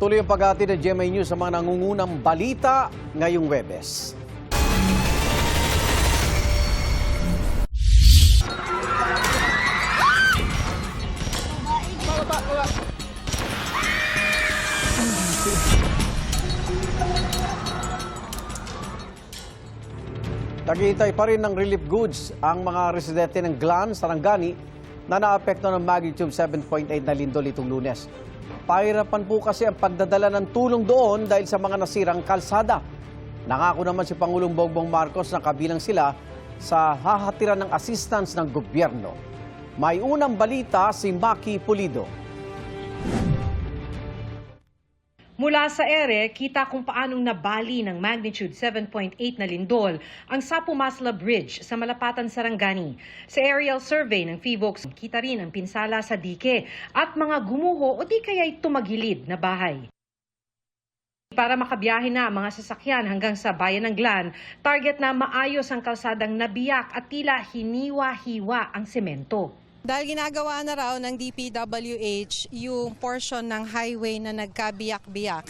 Patuloy ang paghati ng GMA News sa mga nangungunang balita ngayong Huwebes. Naghihintay pa rin ng relief goods ang mga residente ng Glan, Sarangani na naapekto ng magnitude 7.8 na lindol itong Lunes. Pahirapan po kasi ang pagdadala ng tulong doon dahil sa mga nasirang kalsada. Nangako naman si Pangulong Bongbong Marcos na kabilang sila sa hahatiran ng assistance ng gobyerno. May unang balita si Maki Pulido. Mula sa ere, kita kung paanong nabali ng magnitude 7.8 na lindol ang Sapu-Masla Bridge sa Malapatan, Sarangani. Sa aerial survey ng PHIVOLCS, kita rin ang pinsala sa dike at mga gumuho o di kaya'y tumagilid na bahay. Para makabiyahe na ang mga sasakyan hanggang sa bayan ng Glan, target na maayos ang kalsadang nabiyak at tila hiniwa-hiwa ang semento. Dahil ginagawa na raw ng DPWH yung portion ng highway na nagkabiyak-biyak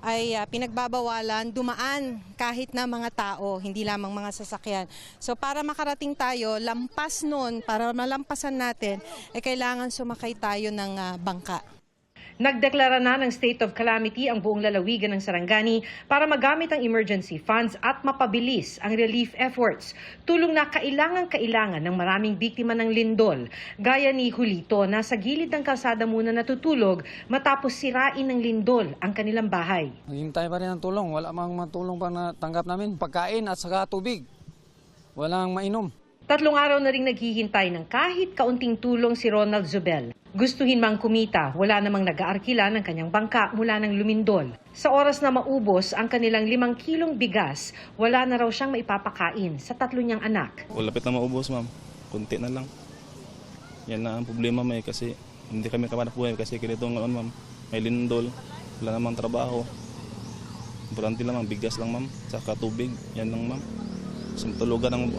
ay pinagbabawalan dumaan kahit na mga tao, hindi lamang mga sasakyan. So para makarating tayo, lampas nun, para malampasan natin, kailangan sumakay tayo ng bangka. Nagdeklara na ng state of calamity ang buong lalawigan ng Sarangani para magamit ang emergency funds at mapabilis ang relief efforts. Tulong na kailangan ng maraming biktima ng lindol. Gaya ni Julito na sa gilid ng kalsada muna natutulog matapos sirain ng lindol ang kanilang bahay. Hintay pa rin ang tulong. Wala mang matulong pa na tanggap namin. Pagkain at saka tubig. Walang mainom. 3 araw na ring naghihintay ng kahit kaunting tulong si Ronald Zubel. Gustuhin mang kumita, wala namang nag-aarkila ng kanyang bangka mula ng lumindol. Sa oras na maubos ang kanilang 5 kilong bigas, wala na raw siyang maipapakain sa 3 niyang anak. Lapit na maubos, ma'am. Kunti na lang. Yan na ang problema, may kasi hindi kami kapanap buhay kasi ganito ngayon, ma'am. May lindol, wala namang trabaho. Importante lang, ma'am. Bigas lang, ma'am. Saka tubig. Yan lang, ma'am. Sumtulugan ng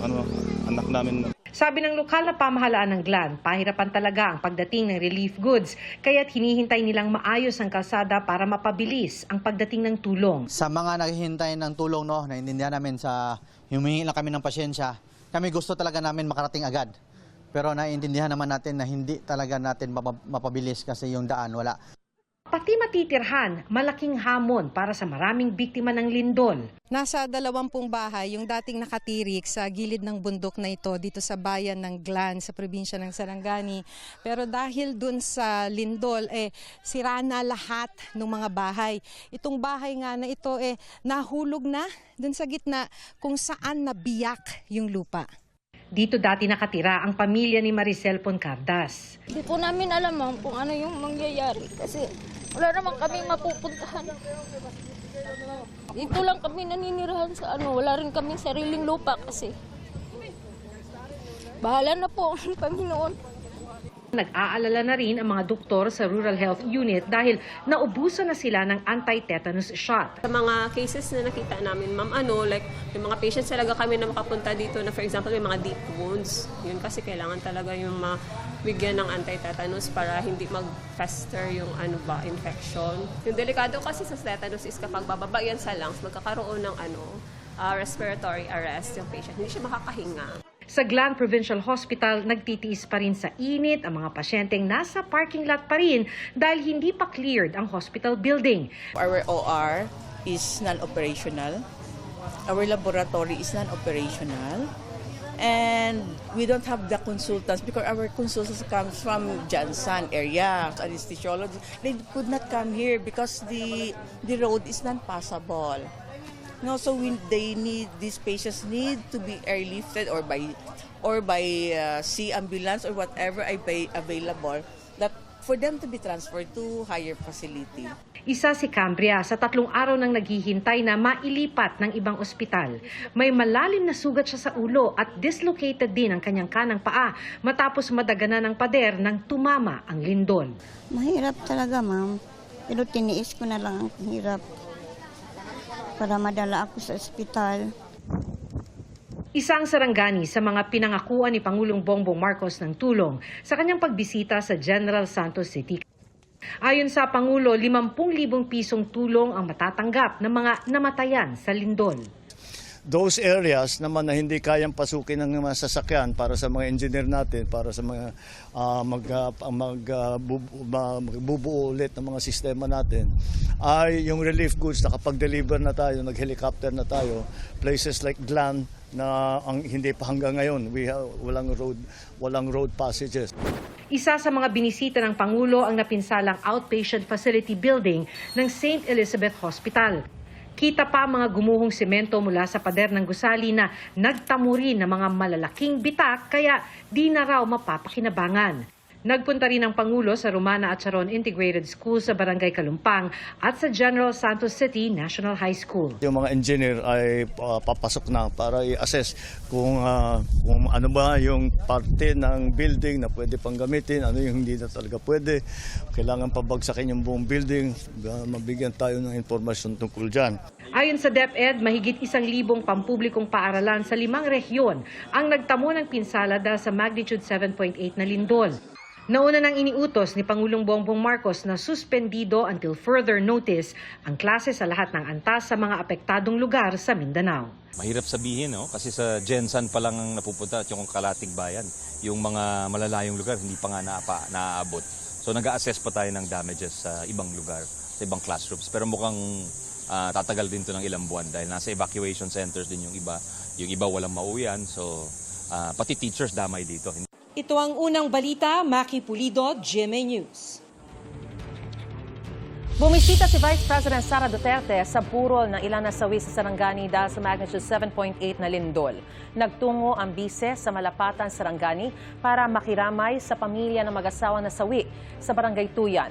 anak namin. Sabi ng lokal na pamahalaan ng Glan, pahirapan talaga ang pagdating ng relief goods, kaya't hinihintay nilang maayos ang kalsada para mapabilis ang pagdating ng tulong. Sa mga naghihintay ng tulong, naiintindihan namin sa humingi lang kami ng pasyensya. Kami gusto talaga namin makarating agad. Pero naiintindihan naman natin na hindi talaga natin mapabilis kasi yung daan wala. Pati matitirhan, malaking hamon para sa maraming biktima ng lindol. Nasa 20 bahay yung dating nakatirik sa gilid ng bundok na ito dito sa bayan ng Glan sa probinsya ng Sarangani. Pero dahil dun sa lindol, sira na lahat ng mga bahay. Itong bahay nga na ito nahulog na dun sa gitna kung saan nabiyak yung lupa. Dito dati nakatira ang pamilya ni Maricel Poncardas. Hindi po namin alam, ma'am, kung ano yung mangyayari kasi wala naman kaming mapupuntahan. Dito lang kami naninirahan sa wala rin kaming sariling lupa kasi. Bahala na po ang Panginoon. Nag-aalala na rin ang mga doktor sa Rural Health Unit dahil naubusan na sila ng anti-tetanus shot. Sa mga cases na nakita namin, ma'am, like yung mga patients talaga kami na makapunta dito na for example may mga deep wounds. Yun kasi kailangan talaga yung mabigyan ng anti-tetanus para hindi mag-fester yung infection. Yung delikado kasi sa tetanus is kapag bababa yan sa lungs, magkakaroon ng respiratory arrest yung patient. Hindi siya makakahinga. Sa Glan Provincial Hospital, nagtitiis pa rin sa init ang mga pasyenteng nasa parking lot pa rin dahil hindi pa cleared ang hospital building. Our OR is non-operational. Our laboratory is non-operational. And we don't have the consultants because our consultants comes from Jansan area, anesthesiology. They could not come here because the road is not passable. No, so these patients need to be airlifted or by sea ambulance or whatever ay available that for them to be transferred to higher facility. Isa si Cambria sa 3 araw nang naghihintay na mailipat ng ibang ospital. May malalim na sugat siya sa ulo at dislocated din ang kanyang kanang paa matapos madaganan ng pader nang tumama ang lindol. Mahirap talaga, ma'am. Pero tiniis ko na lang ang hirap para madala ako sa ospital. Isang Sarangani sa mga pinangakuan ni Pangulong Bongbong Marcos ng tulong sa kanyang pagbisita sa General Santos City. Ayon sa Pangulo, 50,000 pisong tulong ang matatanggap ng mga namatayan sa lindol. Those areas naman na hindi kayang pasukin ng mga sasakyan para sa mga engineer natin, para sa mga magbubuo ulit ng mga sistema natin, ay yung relief goods, nakapag-deliver na tayo, nag-helicopter na tayo, places like Glan na hindi pa hanggang ngayon, walang road passages. Isa sa mga binisita ng Pangulo ang napinsalang outpatient facility building ng St. Elizabeth Hospital. Kita pa mga gumuhong semento mula sa pader ng gusali na nagtamo rin ng mga malalaking bitak kaya di na raw mapapakinabangan. Nagpunta rin ang Pangulo sa Romana at Charon Integrated School sa Barangay Kalumpang at sa General Santos City National High School. Yung mga engineer ay papasok na para i-assess kung ano ba yung parte ng building na pwede pang gamitin, ano yung hindi na talaga pwede. Kailangan pabagsakin yung buong building, mabigyan tayo ng informasyon tungkol dyan. Ayon sa DepEd, mahigit 1,000 pampublikong paaralan sa 5 rehiyon ang nagtamo ng pinsala dahil sa magnitude 7.8 na lindol. Nauna nang iniutos ni Pangulong Bongbong Marcos na suspendido until further notice ang klase sa lahat ng antas sa mga apektadong lugar sa Mindanao. Mahirap sabihin, no? Kasi sa Gensan pa lang ang napupunta at yung Kalatig Bayan. Yung mga malalayong lugar hindi pa nga naaabot. So nag-a-assess pa tayo ng damages sa ibang lugar, sa ibang classrooms. Pero mukhang tatagal din to ng ilang buwan dahil nasa evacuation centers din yung iba. Yung iba walang mauwian, so pati teachers damay dito. Ito ang unang balita, Maki Pulido, GMA News. Bumisita si Vice President Sara Duterte sa burol ng ilang nasawi sa Sarangani dahil sa magnitude 7.8 na lindol. Nagtungo ang bise sa Malapatan, Sarangani para makiramay sa pamilya ng mag-asawang nasawi sa Barangay Tuyan.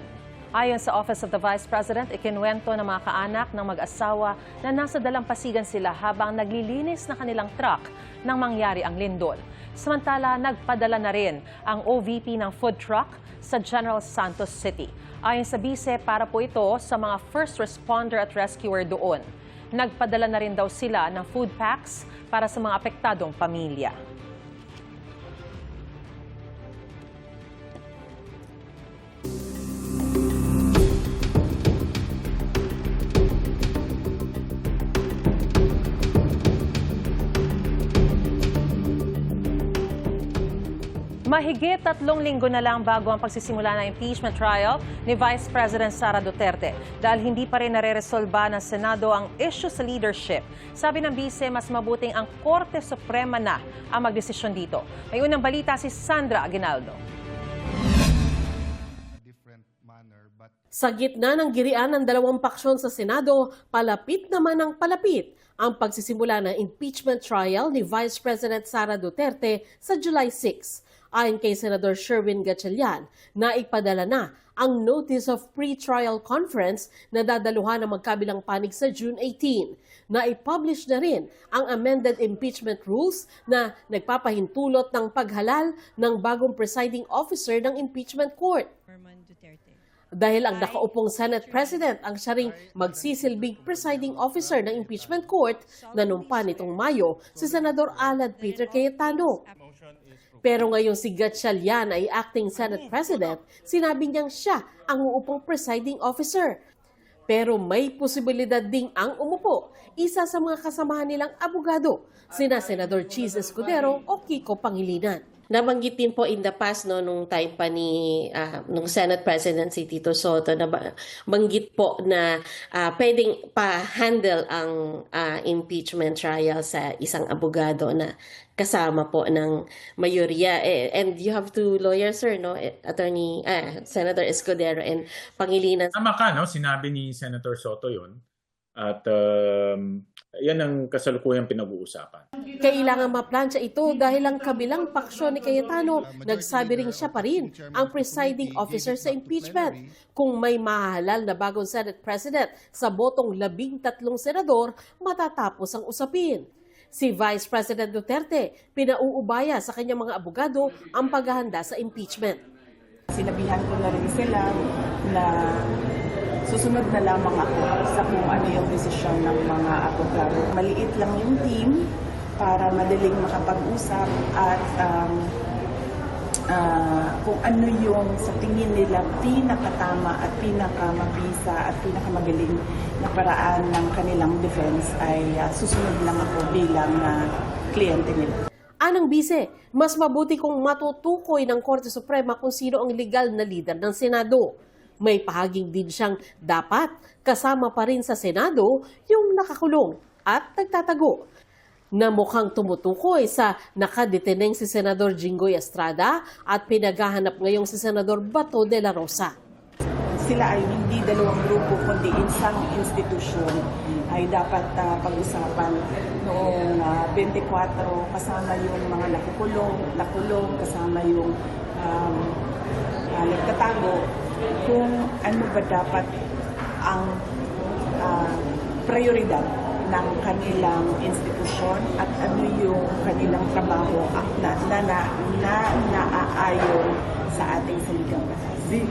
Ayon sa Office of the Vice President, ikinuwento ng mga kaanak ng mag-asawa na nasa dalampasigan sila habang naglilinis na kanilang truck nang mangyari ang lindol. Samantala, nagpadala na rin ang OVP ng food truck sa General Santos City. Ayon sa bise, para po ito sa mga first responder at rescuer doon. Nagpadala na rin daw sila ng food packs para sa mga apektadong pamilya. Mahigit 3 linggo na lang bago ang pagsisimula ng impeachment trial ni Vice President Sara Duterte dahil hindi pa rin nare-resolba ng Senado ang issue sa leadership. Sabi ng bise, mas mabuting ang Korte Suprema na ang magdesisyon dito. May unang balita si Sandra Aguinaldo. Sa gitna ng girian ng dalawang paksyon sa Senado, palapit naman ang palapit ang pagsisimula ng impeachment trial ni Vice President Sara Duterte sa July 6. Ayon kay Senador Sherwin Gatchalian, naipadala na ang Notice of Pre-Trial Conference na dadaluhan ng magkabilang panig sa June 18. Naipublish na rin ang amended impeachment rules na nagpapahintulot ng paghalal ng bagong presiding officer ng impeachment court. Dahil ang nakaupong Senate President ang siya ring magsisilbing presiding officer ng impeachment court na numpa nitong Mayo si Senador Alad Peter Cayetano. Pero ngayon si Gatchalian ay acting Senate President, sinabi niyang siya ang uupong presiding officer. Pero may posibilidad ding ang umupo, isa sa mga kasamahan nilang abogado, sina Senador Cheese Escudero o Kiko Pangilinan. Nabanggit din po in the past nung time pa ni nung Senate President si Tito Soto na banggit po na pwedeng pa-handle ang impeachment trial sa isang abogado na kasama po ng mayorya. And you have two lawyers, sir, no? Attorney Senator Escudero and Pangilinan. Tama ka, no? Sinabi ni Senator Soto 'yon. At yan ang kasalukuyang pinag-uusapan. Kailangan maplansya ito dahil ang kabilang paksyon ni Cayetano, nagsabi rin siya pa rin ang presiding officer sa impeachment. Kung may mahahalal na bagong Senate President sa botong 13 senador, matatapos ang usapin. Si Vice President Duterte, pinauubaya sa kanyang mga abogado ang paghahanda sa impeachment. Sinabihan ko na rin sila na susunod na lamang ako sa kung ano yung desisyon ng mga abogado. Maliit lang yung team para madaling makapag-usap at kung ano yung sa tingin nila pinakatama at pinakamabisa at pinakamagaling na paraan ng kanilang defense ay susunod lang ako bilang kliyente nila. Anang bise, mas mabuti kung matutukoy ng Korte Suprema kung sino ang legal na leader ng Senado. May pahaging din siyang dapat kasama pa rin sa Senado yung nakakulong at nagtatago, na mukhang tumutukoy sa nakadeteneng si Senador Jinggoy Estrada at pinaghahanap ngayong si Senador Bato de la Rosa. Sila ay hindi dalawang grupo kundi isang institusyon ay dapat pag-usapan noong 24 kasama yung mga nakulong, kasama yung nagtatago kung ano ba dapat ang prioridad ng kanilang institusyon at ano yung kanilang trabaho na naaayon sa ating saligang batas.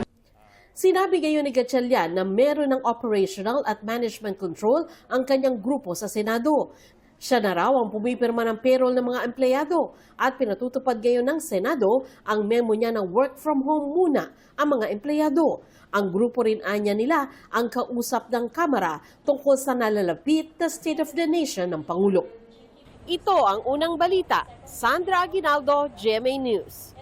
Sinabi ngayon ni Gatchalian na meron ng operational at management control ang kanyang grupo sa Senado. Siya na raw ang pumipirma ng payroll ng mga empleyado at pinatutupad ngayon ng Senado ang memo niya na work from home muna ang mga empleyado. Ang grupo rin anya nila ang kausap ng Kamara tungkol sa nalalapit na State of the Nation ng Pangulo. Ito ang unang balita. Sandra Aguinaldo, GMA News.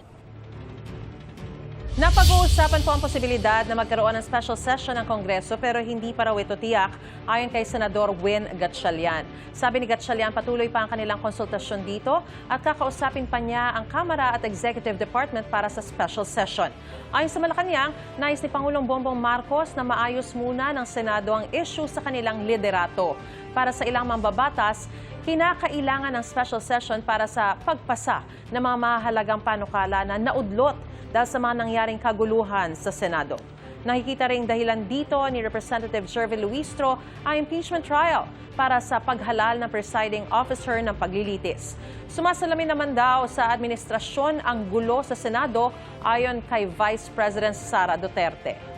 Napag-uusapan po ang posibilidad na magkaroon ng special session ng Kongreso pero hindi pa raw ito tiyak ayon kay Senador Win Gatchalian. Sabi ni Gatchalian, patuloy pa ang kanilang konsultasyon dito at kakausapin pa niya ang Kamara at Executive Department para sa special session. Ayon sa Malacanang, nais ni Pangulong Bongbong Marcos na maayos muna ng Senado ang issue sa kanilang liderato. Para sa ilang mambabatas, kinakailangan ng special session para sa pagpasa ng mga mahalagang panukala na naudlot dahil sa mga nangyaring kaguluhan sa Senado. Nakikita ring dahilan dito ni Representative Jervy Luistro ang impeachment trial para sa paghalal ng presiding officer ng paglilitis. Sumasalamin naman daw sa administrasyon ang gulo sa Senado ayon kay Vice President Sara Duterte.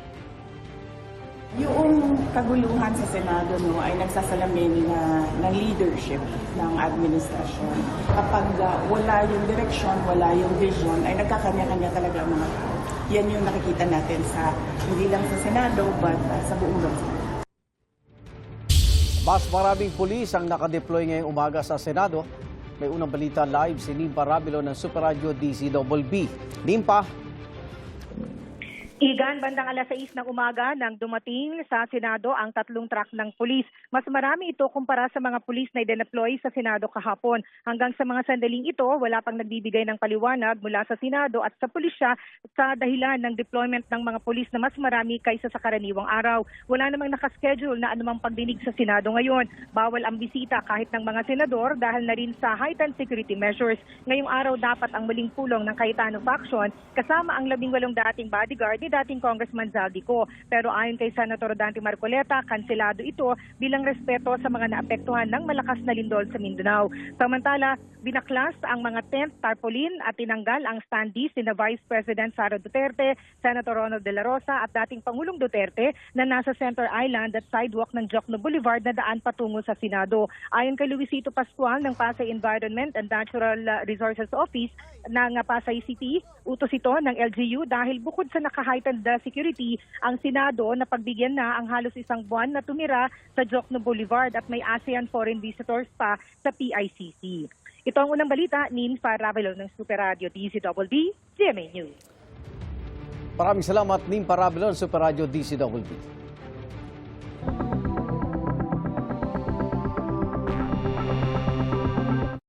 Yung kaguluhan sa Senado ay nagsasalamin ng leadership ng administrasyon. Kapag wala yung direction, wala yung vision, ay nagkakanya-kanya talaga ang mga tao. Yan yung nakikita natin hindi lang sa Senado, but sa buong bansa. Mas maraming pulis ang nakadeploy ngayong umaga sa Senado. May unang balita live si Nimpa Rabilo ng Super Radio DCWB. Nimpa. Igan, bandang alas 6 ng umaga nang dumating sa Senado ang 3 truck ng pulis. Mas marami ito kumpara sa mga pulis na i-deploy sa Senado kahapon. Hanggang sa mga sandaling ito, wala pang nagbibigay ng paliwanag mula sa Senado at sa pulisya sa dahilan ng deployment ng mga pulis na mas marami kaysa sa karaniwang araw. Wala namang nakaschedule na anumang pagdinig sa Senado ngayon. Bawal ang bisita kahit ng mga senador dahil na rin sa heightened security measures. Ngayong araw dapat ang muling pulong ng Cayetano faction kasama ang 18 dating bodyguard dating Congressman Zaldico. Pero ayon kay Senator Dante Marcoleta, kanselado ito bilang respeto sa mga naapektuhan ng malakas na lindol sa Mindanao. Samantala, binaklas ang mga tent, tarpaulin at tinanggal ang standees ni Vice President Sara Duterte, Senator Ronald de la Rosa at dating Pangulong Duterte na nasa Center Island at sidewalk ng Jokno Boulevard na daan patungo sa Senado. Ayon kay Luisito Pascual ng Pasay Environment and Natural Resources Office ng Pasay City, utos ito ng LGU dahil bukod sa naka-heightened security, ang Senado na pagbigyan na ang halos isang buwan na tumira sa Jokno Boulevard at may ASEAN foreign visitors pa sa PICC. Ito ang unang balita, Nimpa Rabilo ng Super Radio DCWB, GMA News. Maraming salamat, Nimpa Rabilo ng Super Radio DCWB.